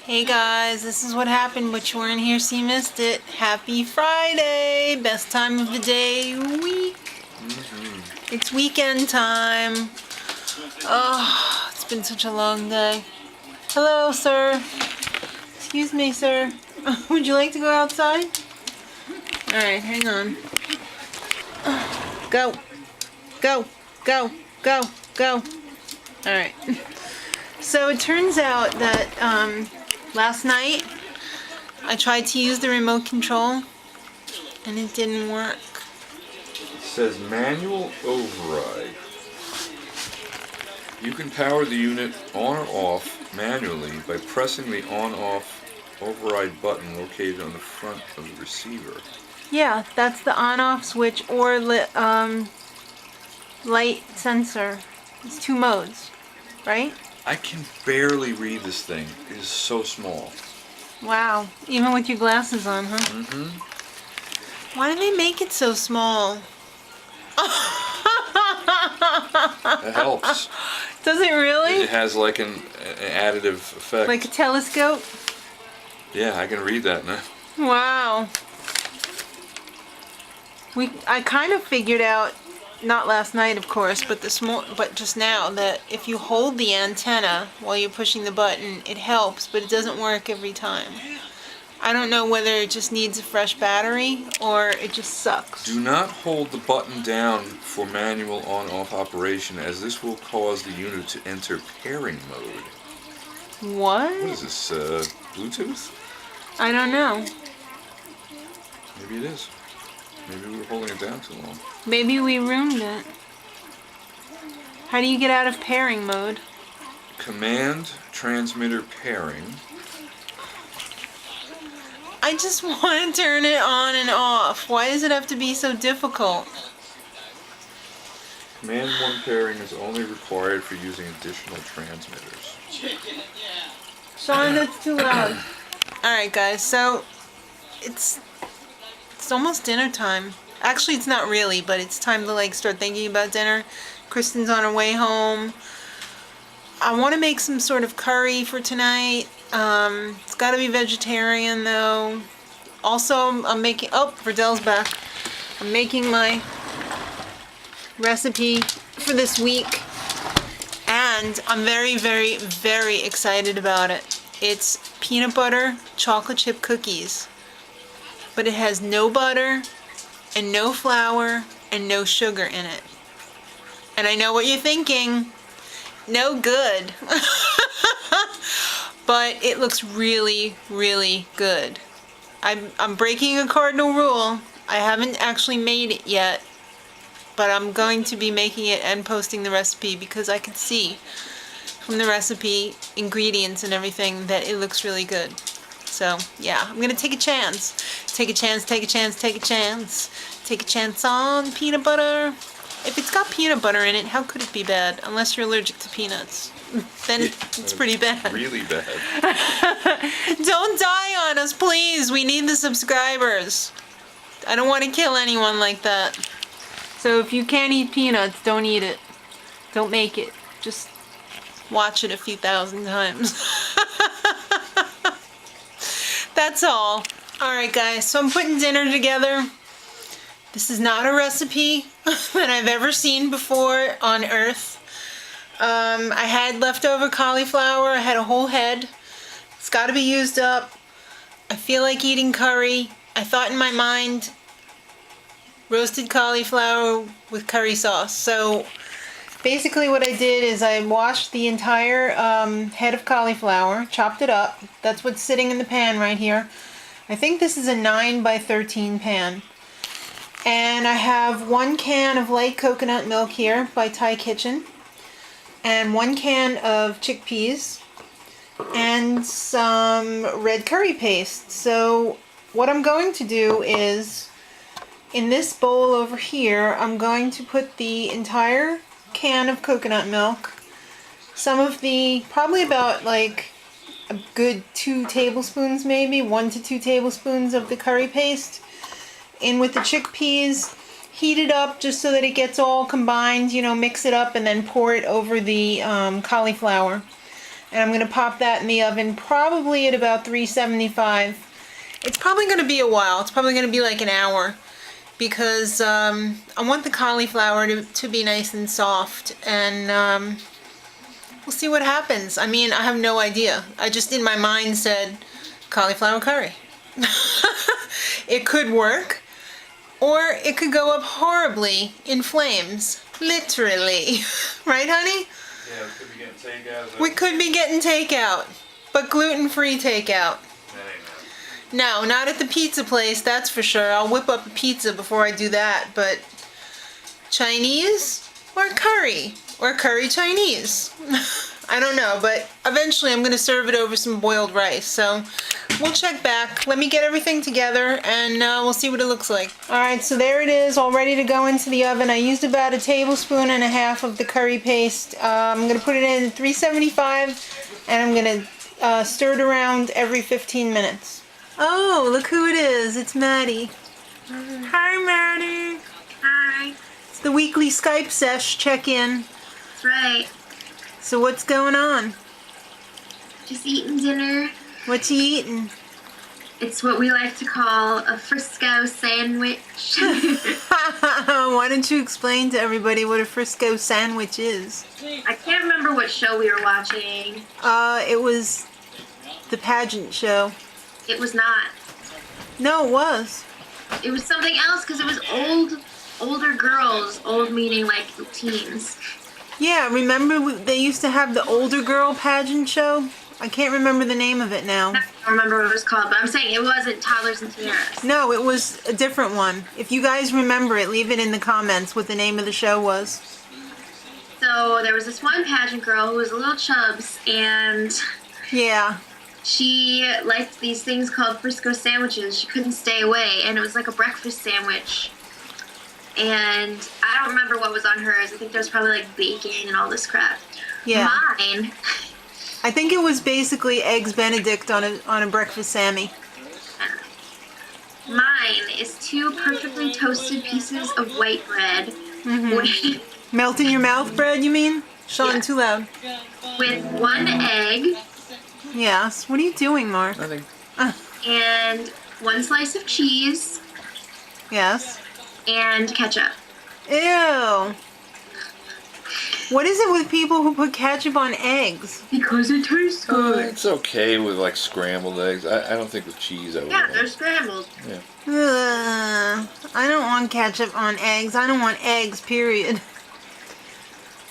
Hey guys, this is what happened, but you weren't here so you missed it. Happy Friday! Best time of the day, week. It's weekend time. Oh, it's been such a long day. Hello, sir. Excuse me, sir. Would you like to go outside? Alright, hang on. Go. Go. Go. Go. Go. Alright. So it turns out that last night I tried to use the remote control and it didn't work. It says manual override. You can power the unit on or off manually by pressing the on-off override button located on the front of the receiver. Yeah, that's the on-off switch or light sensor. It's two modes, right? I can barely read this thing. It is so small. Wow, even with your glasses on, huh? Mm-hmm. Why do they make it so small? It helps. Does it really? It has like an additive effect. Like a telescope? Yeah, I can read that now. Wow. I kind of figured out, not last night of course, but just now, that if you hold the antenna while you're pushing the button, it helps, but it doesn't work every time. I don't know whether it just needs a fresh battery or it just sucks. Do not hold the button down for manual on-off operation, as this will cause the unit to enter pairing mode. What? What is this, Bluetooth? I don't know. Maybe it is. Maybe we were holding it down too long. Maybe we ruined it. How do you get out of pairing mode? Command transmitter pairing. I just want to turn it on and off. Why does it have to be so difficult? Command 1 pairing is only required for using additional transmitters. Sean, that's too loud. Alright guys, so it's almost dinner time. Actually, it's not really, but it's time to start thinking about dinner. Kristen's on her way home. I want to make some sort of curry for tonight. It's got to be vegetarian though. Also, I'm making, oh, Verdell's back. I'm making my recipe for this week. And I'm very, very, very excited about it. It's peanut butter chocolate chip cookies. But it has no butter and no flour and no sugar in it. And I know what you're thinking. No good. But it looks really, really good. I'm breaking a cardinal rule. I haven't actually made it yet, but I'm going to be making it and posting the recipe because I can see from the recipe, ingredients and everything, that it looks really good. So, yeah, I'm going to take a chance. Take a chance, take a chance, take a chance. Take a chance on peanut butter. If it's got peanut butter in it, how could it be bad? Unless you're allergic to peanuts. Then it's pretty bad. Really bad. Don't die on us, please. We need the subscribers. I don't want to kill anyone like that. So if you can't eat peanuts, don't eat it. Don't make it. Just watch it a few thousand times. That's all. Alright guys, so I'm putting dinner together. This is not a recipe that I've ever seen before on Earth. I had leftover cauliflower. I had a whole head. It's got to be used up. I feel like eating curry. I thought in my mind, roasted cauliflower with curry sauce. So basically what I did is I washed the entire head of cauliflower, chopped it up. That's what's sitting in the pan right here. I think this is a 9 by 13 pan. And I have 1 can of light coconut milk here by Thai Kitchen. And 1 can of chickpeas. And some red curry paste. So what I'm going to do is, in this bowl over here, I'm going to put the entire can of coconut milk, some of the, probably about like a good 2 tablespoons maybe, 1 to 2 tablespoons of the curry paste, in with the chickpeas, heat it up just so that it gets all combined, you know, mix it up and then pour it over the cauliflower. And I'm going to pop that in the oven probably at about 375. It's probably going to be a while. It's probably going to be like an hour because I want the cauliflower to be nice and soft, and we'll see what happens. I mean, I have no idea. I just in my mind said cauliflower curry. It could work, or it could go up horribly in flames. Literally. Right, honey? Yeah, we could be getting takeout. We could be getting takeout, but gluten-free takeout. That ain't No, not at the pizza place, that's for sure. I'll whip up a pizza before I do that, but Chinese or curry? Or curry Chinese? I don't know, but eventually I'm going to serve it over some boiled rice, so we'll check back. Let me get everything together and we'll see what it looks like. Alright, so there it is, all ready to go into the oven. I used about 1.5 tablespoons of the curry paste. I'm going to put it in 375 and I'm going to stir it around every 15 minutes. Oh, look who it is. It's Maddie. Hi, Maddie. Hi. It's the weekly Skype sesh check-in. That's right. So what's going on? Just eating dinner. What you eating? It's what we like to call a Frisco sandwich. Why don't you explain to everybody what a Frisco sandwich is? I can't remember what show we were watching. It was the pageant show. It was not. No, it was. It was something else because it was older girls. Old meaning like teens. Yeah, remember they used to have the older girl pageant show? I can't remember the name of it now. I don't remember what it was called, but I'm saying it wasn't Toddlers and Tiaras. No, it was a different one. If you guys remember it, leave it in the comments what the name of the show was. So there was this one pageant girl who was a little chubs, and Yeah. she liked these things called Frisco sandwiches. She couldn't stay away, and it was like a breakfast sandwich. And I don't remember what was on hers. I think there was probably like bacon and all this crap. Yeah. Mine, I think it was basically eggs Benedict on a breakfast Sammy. mine is 2 perfectly toasted pieces of white bread with Melt in your mouth bread, you mean? Sean, Yeah. too loud. with 1 egg Yes. What are you doing, Mark? Nothing. and 1 slice of cheese Yes. and ketchup. Ew. What is it with people who put ketchup on eggs? Because it tastes good. It's okay with like scrambled eggs. I don't think with cheese I would. Yeah, they're scrambled. Yeah. I don't want ketchup on eggs. I don't want eggs, period.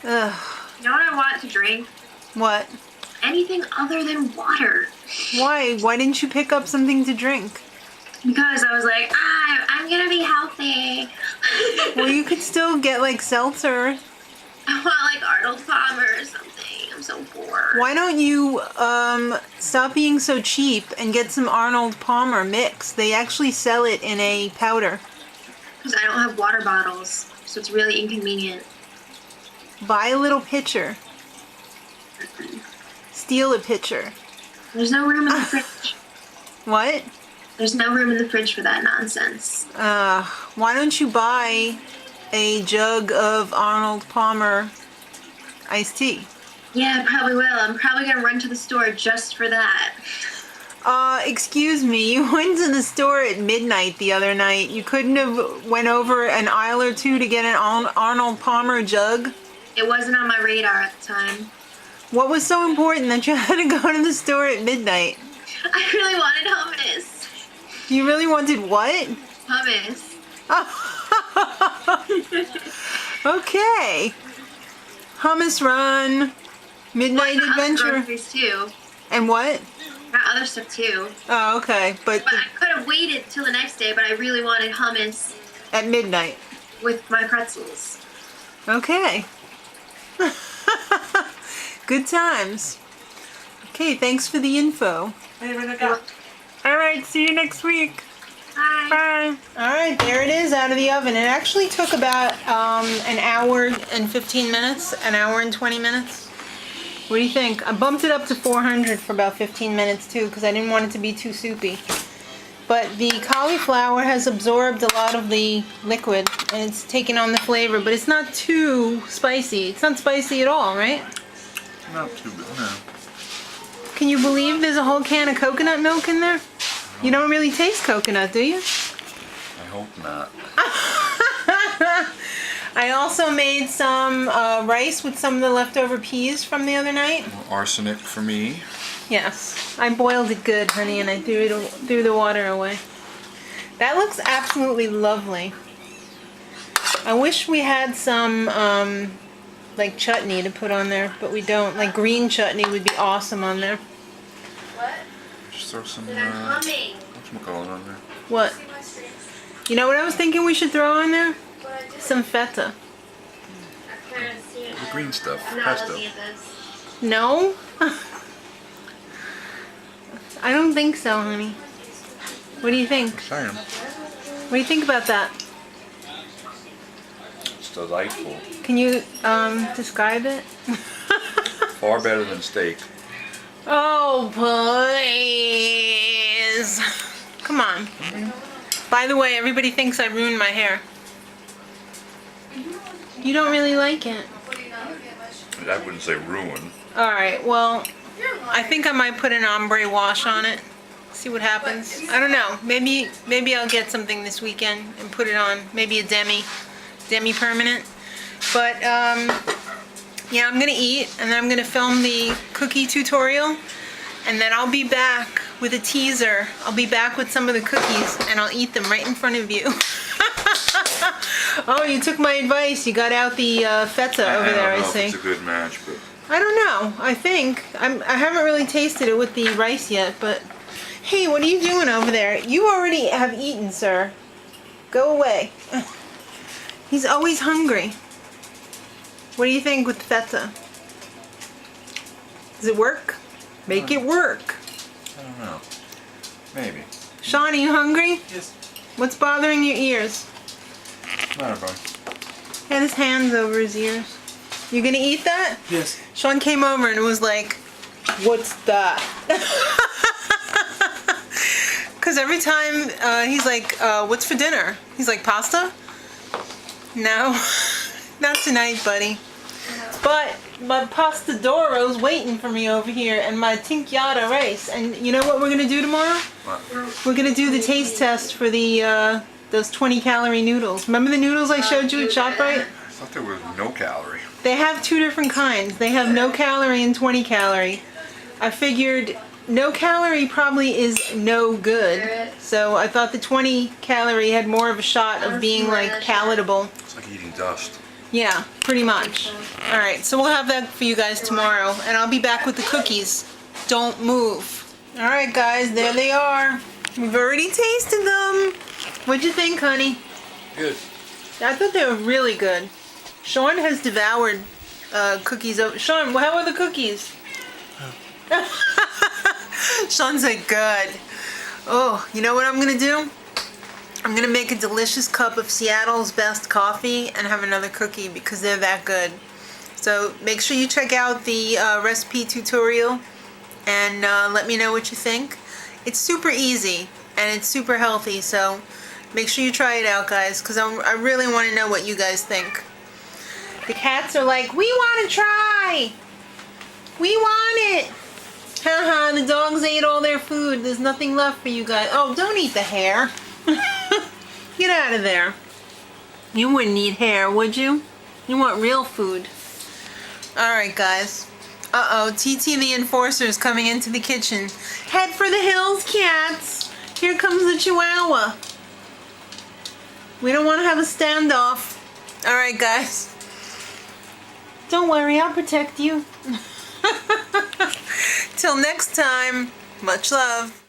Ugh. You know what I want to drink? What? Anything other than water. Why? Why didn't you pick up something to drink? Because I was like, I'm gonna be healthy. Well, you could still get like seltzer. I want like Arnold Palmer or something. I'm so bored. Why don't you stop being so cheap and get some Arnold Palmer mix? They actually sell it in a powder. Because I don't have water bottles, so it's really inconvenient. Buy a little pitcher. Steal a pitcher. There's no room in the fridge. What? There's no room in the fridge for that nonsense. Why don't you buy a jug of Arnold Palmer iced tea? Yeah, I probably will. I'm probably gonna run to the store just for that. Excuse me, you went to the store at midnight the other night. You couldn't have went over an aisle or two to get an Arnold Palmer jug? It wasn't on my radar at the time. What was so important that you had to go to the store at midnight? I really wanted hummus. You really wanted what? Hummus. Okay. Hummus run, midnight Well, I got other adventure, groceries too. and what? Got other stuff too. Oh, okay. But But I could have waited till the next day, but I really wanted hummus at midnight. with my pretzels. Okay. Good times. Okay, thanks for the info. All right, see you next week. Bye. Bye. All right, there it is out of the oven. It actually took about an hour and 15 minutes, an hour and 20 minutes. What do you think? I bumped it up to 400 for about 15 minutes too because I didn't want it to be too soupy. But the cauliflower has absorbed a lot of the liquid and it's taken on the flavor, but it's not too spicy. It's not spicy at all, right? Not too bad. No. Can you believe there's a whole can of coconut milk in there? You don't really taste coconut, do you? I hope not. I also made some rice with some of the leftover peas from the other night. Arsenic for me. Yes, I boiled it good, honey, and I threw the water away. That looks absolutely lovely. I wish we had some like chutney to put on there, but we don't. Like green chutney would be awesome on there. What? Just throw some Humming. whatchamacallit on there. What? You know what I was thinking we should throw on there? Some feta. The green stuff. I'm not Pesto. looking at this. No? I don't think so, honey. What do you think? Saying. What do you think about that? It's delightful. Can you describe it? Far better than steak. Oh, please. Come on. By the way, everybody thinks I ruined my hair. You don't really like it. I wouldn't say ruin. Alright, well, I think I might put an ombre wash on it. See what happens. I don't know. Maybe I'll get something this weekend and put it on. Maybe a demi permanent. But yeah, I'm gonna eat and then I'm gonna film the cookie tutorial and then I'll be back with a teaser. I'll be back with some of the cookies and I'll eat them right in front of you. Oh, you took my advice. You got out the feta over there, I see. It's a good match, but I don't know. I think I haven't really tasted it with the rice yet, but hey, what are you doing over there? You already have eaten, sir. Go away. He's always hungry. What do you think with feta? Does it work? Make it work. I don't know. Maybe. Sean, are you hungry? Yes. What's bothering your ears? Not a problem. He had his hands over his ears. You gonna eat that? Yes. Sean came over and was like, what's that? Because every time he's like, what's for dinner? He's like, pasta? No, not tonight, buddy. But my pasta Doro's waiting for me over here and my tinkyata rice. And you know what we're going to do tomorrow? What? We're going to do the taste test for the those 20-calorie noodles. Remember the noodles I showed you at ShopRite? I thought there was no calorie. They have two different kinds. They have no calorie and 20 calorie. I figured no calorie probably is no good. So I thought the 20 calorie had more of a shot of being like palatable. It's like eating dust. Yeah, pretty much. Alright, so we'll have that for you guys tomorrow. And I'll be back with the cookies. Don't move. Alright guys, there they are. We've already tasted them. What'd you think, honey? Good. I thought they were really good. Sean has devoured cookies. Sean, how are the cookies? Sean's like, good. Oh, you know what I'm going to do? I'm going to make a delicious cup of Seattle's best coffee and have another cookie because they're that good. So make sure you check out the recipe tutorial and let me know what you think. It's super easy and it's super healthy, so make sure you try it out, guys, because I really want to know what you guys think. The cats are like, we want to try! We want it! Haha, the dogs ate all their food. There's nothing left for you guys. Oh, don't eat the hair. Get out of there. You wouldn't eat hair, would you? You want real food. Alright, guys. Uh-oh, TT the Enforcer is coming into the kitchen. Head for the hills, cats. Here comes the Chihuahua. We don't want to have a standoff. Alright, guys. Don't worry, I'll protect you. Till next time, much love.